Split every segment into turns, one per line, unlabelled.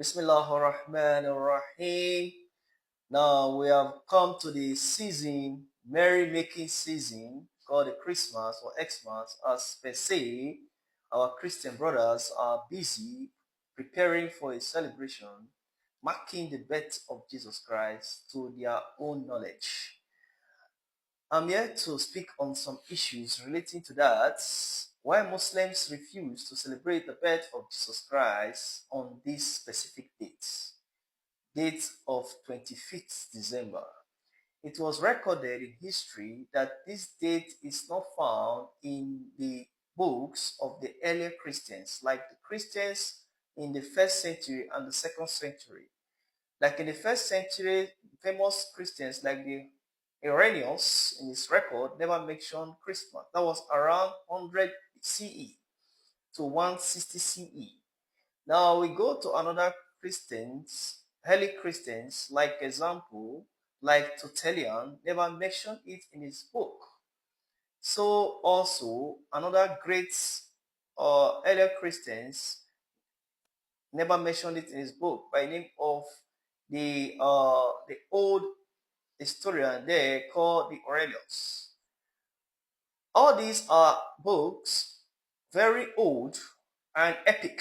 Bismillahirrahmanirrahim. Now we have come to the season, merry-making season, called the Christmas or Xmas, as per se. Our Christian brothers are busy preparing for a celebration, marking the birth of Jesus Christ to their own knowledge. I'm here to speak on some issues relating to that. Why Muslims refuse to celebrate the birth of Jesus Christ on this specific date of 25th December. It was recorded in history that this date is not found in the books of the earlier Christians, like the Christians in the first century and the second century. Like in the first century, famous Christians like the Irenaeus in his record never mentioned Christmas. That was around 100 CE to 160 CE. Now we go to another Christians, early Christians, like example, like Tertullian, never mentioned it in his book. So also another great earlier Christians never mentioned it in his book by name of the old historian there called the Aurelius. All these are books very old and epic,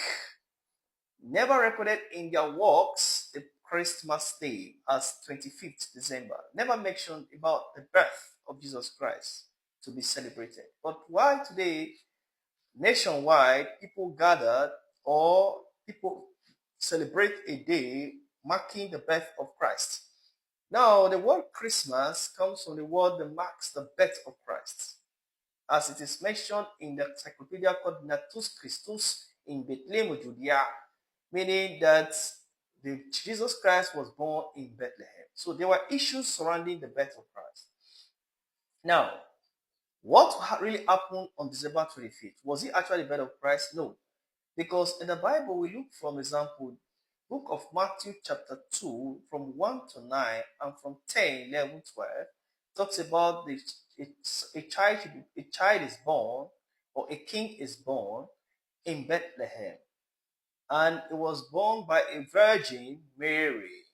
never recorded in their works the Christmas Day as 25th December, never mentioned about the birth of Jesus Christ to be celebrated. But why today, nationwide, people gathered or people celebrate a day marking the birth of Christ? Now, the word Christmas comes from the word that marks the birth of Christ, as it is mentioned in the encyclopedia called Natus Christus in Bethlehem, Judea, meaning that Jesus Christ was born in Bethlehem. So there were issues surrounding the birth of Christ. Now, what really happened on December 25th? Was it actually the birth of Christ? No. Because in the Bible, we look from example, book of Matthew chapter 2 from 1 to 9 and from 10, 11, 12 talks about a child is born or a king is born in Bethlehem. And it was born by a virgin, Mary.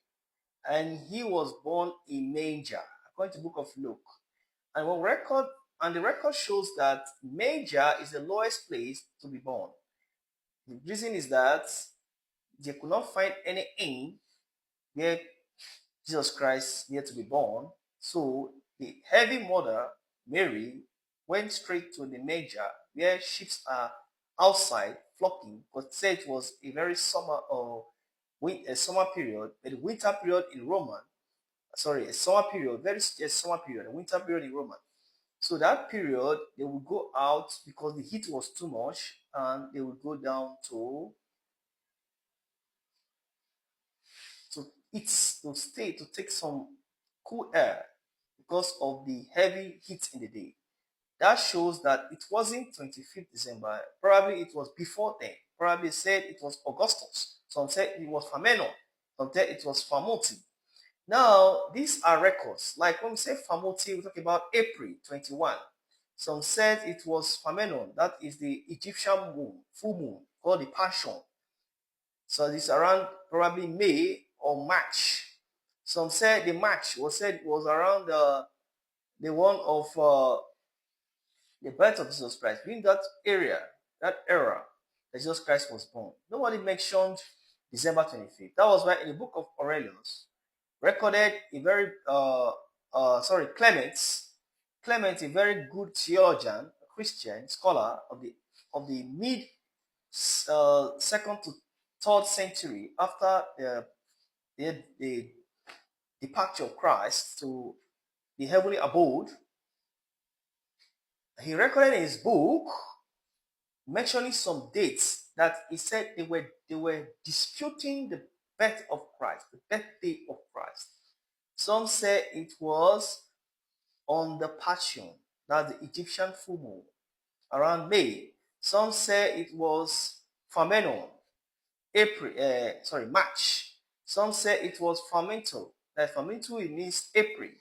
And he was born in manger, according to the book of Luke. And the record shows that manger is the lowest place to be born. The reason is that they could not find any inn where Jesus Christ needed to be born. So the heavy mother, Mary, went straight to the manger where sheep are outside flocking, but said it was a very summer or a summer period, a winter period in Roman. Sorry, a summer period, a summer period, a winter period in Roman. So that period, they would go out because the heat was too much, and they would go down to eat, to stay, to take some cool air because of the heavy heat in the day. That shows that it wasn't 25th December. Probably it was before then. Probably said it was Augustus. Some said it was Famenon. Some said it was Famoti. Now, these are records. Like when we say Famoti, we talk about April 21. Some said it was Famenon. That is the Egyptian moon, full moon, called the Passion. So it's around probably May or March. Some said the March said it was around the one of the birth of Jesus Christ. In that era that Jesus Christ was born. Nobody mentioned December 25th. That was why in the book of Aurelius, recorded a very Clement, a very good theologian, a Christian scholar of the mid second to third century after the departure of Christ to the heavenly abode. He recorded in his book mentioning some dates that he said they were disputing the birth of Christ, the birthday of Christ. Some say it was on the Passion, that's the Egyptian full moon, around May. Some say it was Famenon, March. Some say it was Famento. That Famento it means April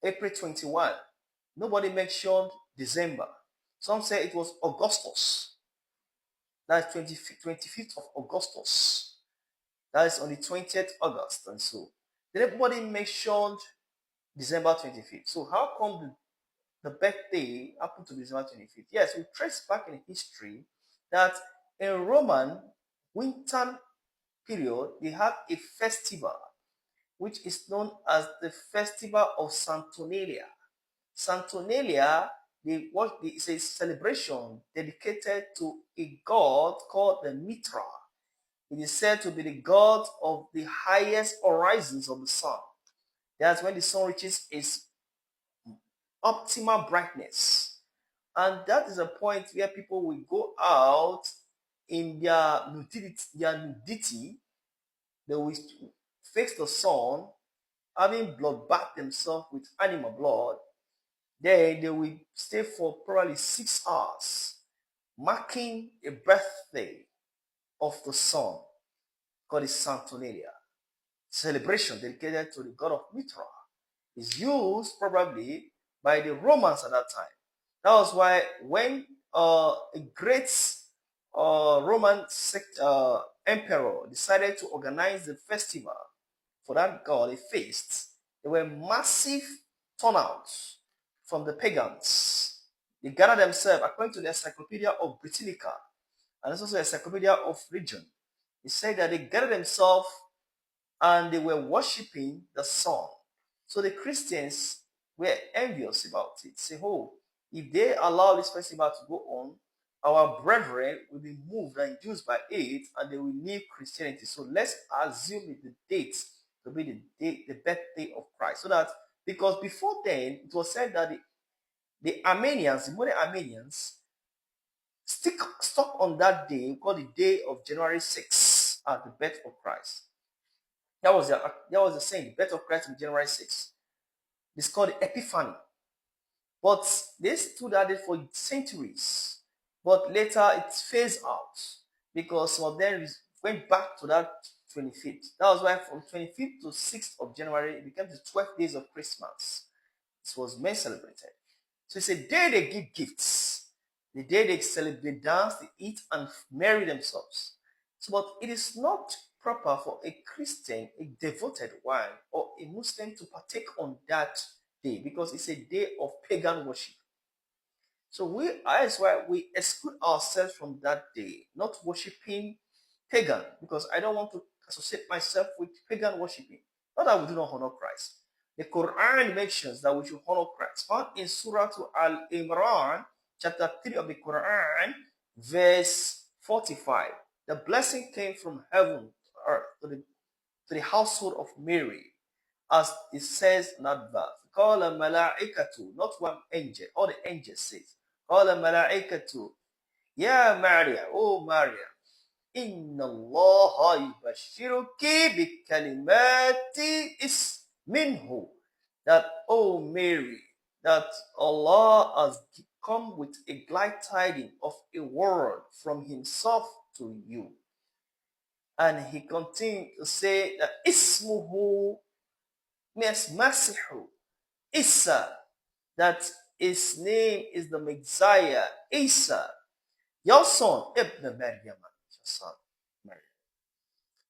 21. Nobody mentioned December. Some say it was Augustus. That's 25th of Augustus. That is on the 20th August and so. Then everybody mentioned December 25th. So how come the birthday happened to be December 25th? Yes, we trace back in history that in Roman winter period, they had a festival which is known as the Festival of Saturnalia. Saturnalia, it's a celebration dedicated to a god called the Mitra. It is said to be the god of the highest horizons of the sun. That's when the sun reaches its optimal brightness. And that is a point where people will go out in their nudity. They will face the sun, having bloodbath themselves with animal blood. Then they will stay for probably 6 hours, marking a birthday of the sun called the Saturnalia. Celebration dedicated to the god of Mitra is used probably by the Romans at that time. That was why when a great Roman emperor decided to organize the festival for that god, a feast, there were massive turnouts from the pagans. They gathered themselves according to the Encyclopedia of Britannica and also the Encyclopedia of Religion. They said that they gathered themselves and they were worshipping the sun. So the Christians were envious about it. Say, oh, if they allow this festival to go on, our brethren will be moved and induced by it and they will leave Christianity. So let's assume the date to be the birthday of Christ. So that, because before then, it was said that the Armenians, the modern Armenians, stuck on that day, called the day of January 6th, as the birth of Christ. That was the saying, the birth of Christ on January 6th. It's called the Epiphany. But they stood at it for centuries. But later it phased out because some of them went back to that 25th. That was why from 25th to 6th of January, it became the 12 days of Christmas. This was men celebrated. So it's a day they give gifts. The day they celebrate, they dance, they eat, and marry themselves. So, but it is not proper for a Christian, a devoted one, or a Muslim to partake on that day because it's a day of pagan worship. So that's why we exclude ourselves from that day, not worshiping pagan, because I don't want to associate myself with pagan worshiping. Not that we do not honor Christ. The Quran mentions that we should honor Christ. Found in Surah Al-Imran, chapter 3 of the Quran, verse 45. The blessing came from heaven to the household of Mary, as it says in that verse. Call a malaikatu, not one angel, all the angels says. Call a malaikatu, Ya Maria, oh Maria, Inna Allah yubashiruki bi kalimati is minhu. That, oh Mary, that Allah has come with a glad tidings of a word from himself to you. And he continued to say that Ismuhu means Masihu, Isa, that his name is the Messiah, Isa, your son, Ibn Maryam, your son, Maryam.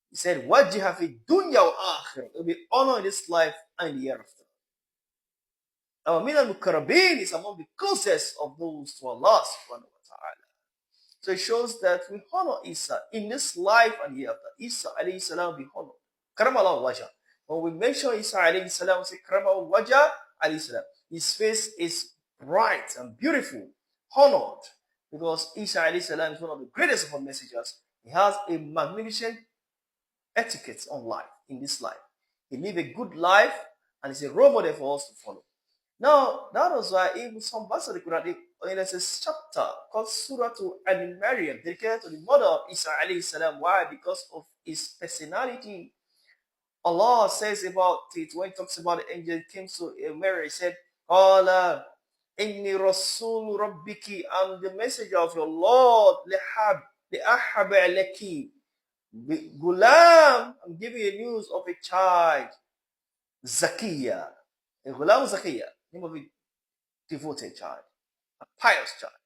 He said, Wajjiha fi dunya wa akhirah. It will be honor in this life and the hereafter. Our min al-mukarrabin is among the closest of those to Allah subhanahu wa ta'ala. So it shows that we honor Isa in this life and hereafter. Isa alayhi salam will be honored. Karamallahu wajah. When we mention Isa alayhi salam, we say Karamallahu wajah alayhi salam. His face is bright and beautiful, honored, because Isa alayhi salam is one of the greatest of our messengers. He has a magnificent etiquette on life, in this life. He lived a good life and is a role model for us to follow. Now, that was why in some verses of the Quran, there's a chapter called Surah to Al-Maryam, dedicated to the mother of Isa alayhi salam. Why? Because of his personality. Allah says about it, when he talks about the angel came to Mary, he said, Qala inni rasul rabbiki, I'm the messenger of your Lord, li'ahab alaki. Gulam, I'm giving you news of a child, Zakiya. A Gulam Zakiya, name of a devoted child, a pious child.